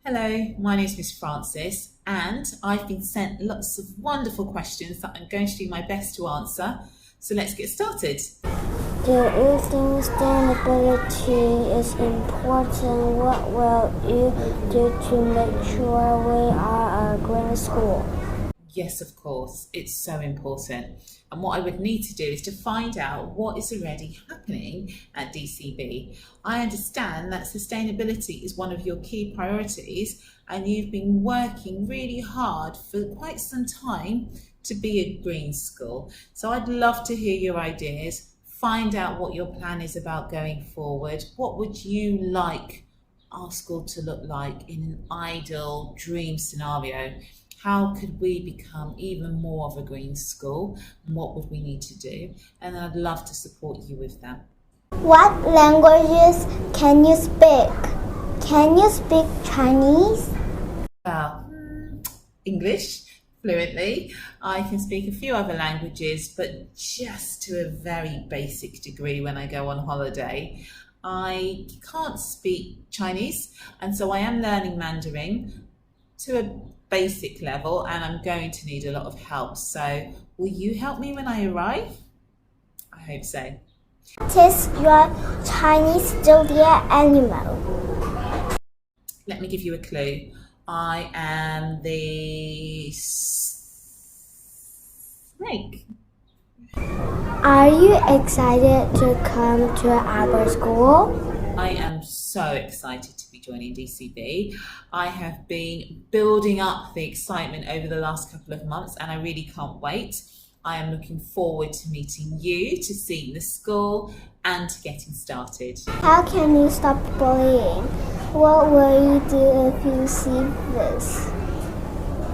Hello, my name is Ms Francis, and I've been sent lots of wonderful questions that I'm going to do my best to answer. So let's get started. Do you think sustainability is important? What will you do to make sure we are a green school? Yes, of course, it's so important. And what I would need to do is to find out what is already happening at DCB. I understand that sustainability is one of your key priorities, and you've been working really hard for quite some time to be a green school. So I'd love to hear your ideas, find out what your plan is about going forward. What would you like our school to look like in an ideal dream scenario? How could we become even more of a green school? And what would we need to do? And I'd love to support you with that. What languages can you speak? Can you speak Chinese? Well, English fluently. I can speak a few other languages, but just to a very basic degree when I go on holiday. I can't speak Chinese, and so I am learning Mandarin to a basic level, and I'm going to need a lot of help. So will you help me when I arrive? I hope so. What is your Chinese zodiac animal? Let me give you a clue. I am the snake. Are you excited to come to our school? I am so excited to be joining DCB. I have been building up the excitement over the last couple of months, and I really can't wait. I am looking forward to meeting you, to seeing the school, and to getting started. How can you stop bullying? What will you do if you see this?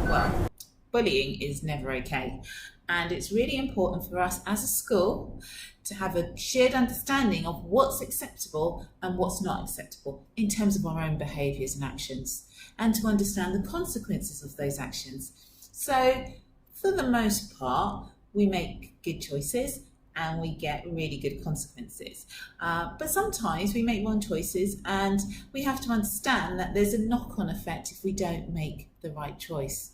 Well, bullying is never okay. And it's really important for us as a school to have a shared understanding of what's acceptable and what's not acceptable in terms of our own behaviours and actions, and to understand the consequences of those actions. So, for the most part, we make good choices and we get really good consequences. But sometimes we make wrong choices, and we have to understand that there's a knock-on effect if we don't make the right choice.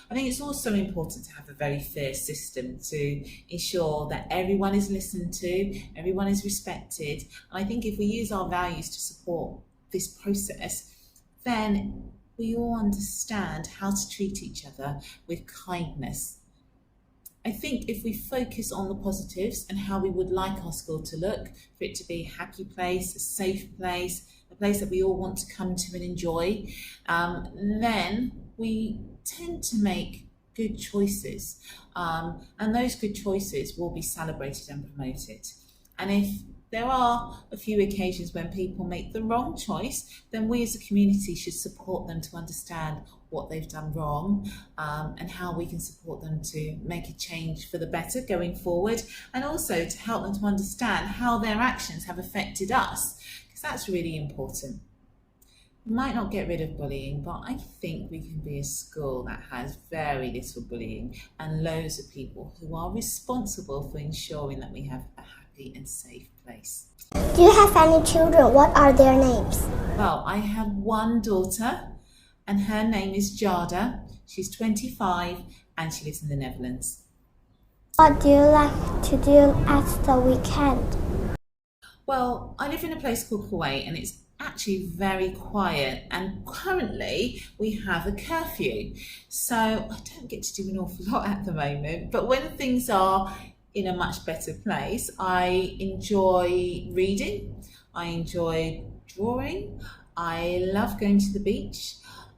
I think it's also important to have a very fair system to ensure that everyone is listened to, everyone is respected. And I think if we use our values to support this process, then we all understand how to treat each other with kindness. I think if we focus on the positives and how we would like our school to look, for it to be a happy place, a safe place, a place that we all want to come to and enjoy, then we tend to make good choices, and those good choices will be celebrated and promoted. And if there are a few occasions when people make the wrong choice, then we as a community should support them to understand what they've done wrong, and how we can support them to make a change for the better going forward, and also to help them to understand how their actions have affected us, because that's really important. We might not get rid of bullying, but I think we can be a school that has very little bullying and loads of people who are responsible for ensuring that we have a happy and safe place. Do you have any children? What are their names? Well, I have one daughter, and her name is Jada. She's 25 and she lives in the Netherlands. What do you like to do at the weekend? Well, I live in a place called Kuwait, and it's actually very quiet, and currently we have a curfew, so I don't get to do an awful lot at the moment. But when things are in a much better place, I enjoy reading, I enjoy drawing, I love going to the beach,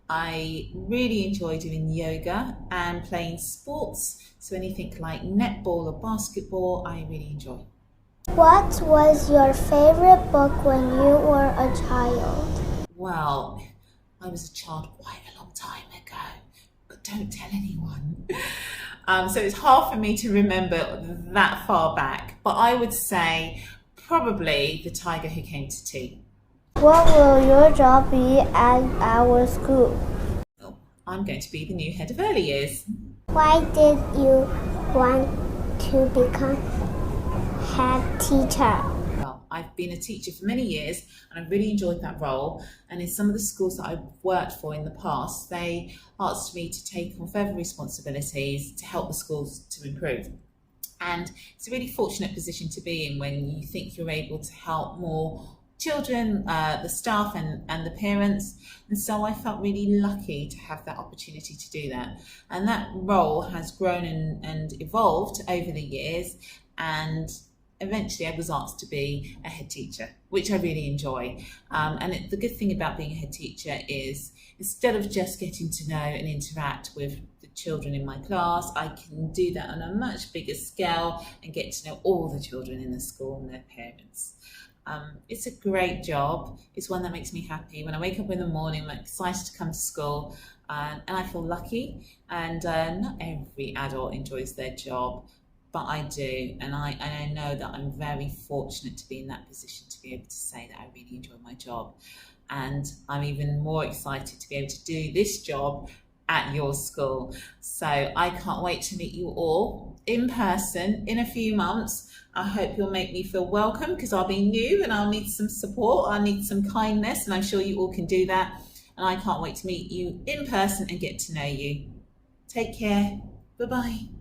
I really enjoy doing yoga and playing sports, so anything like netball or basketball I really enjoy. What was your favorite book when you were a child? Well, I was a child quite a long time ago, but don't tell anyone. So it's hard for me to remember that far back, but I would say probably The Tiger Who Came to Tea. What will your job be at our school? Oh, I'm going to be the new head of early years. Why did you want to become head teacher? Well, I've been a teacher for many years and I've really enjoyed that role. And in some of the schools that I've worked for in the past, they asked me to take on further responsibilities to help the schools to improve. And it's a really fortunate position to be in when you think you're able to help more children, the staff and the parents. And so I felt really lucky to have that opportunity to do that. And that role has grown and evolved over the years. And eventually I was asked to be a head teacher, which I really enjoy. The good thing about being a head teacher is instead of just getting to know and interact with the children in my class, I can do that on a much bigger scale and get to know all the children in the school and their parents. It's a great job. It's one that makes me happy. When I wake up in the morning, I'm excited to come to school, and I feel lucky. And not every adult enjoys their job, but I do. And I know that I'm very fortunate to be in that position to be able to say that I really enjoy my job. And I'm even more excited to be able to do this job at your school. So I can't wait to meet you all in person in a few months. I hope you'll make me feel welcome because I'll be new and I'll need some support. I'll need some kindness, and I'm sure you all can do that. And I can't wait to meet you in person and get to know you. Take care. Bye-bye.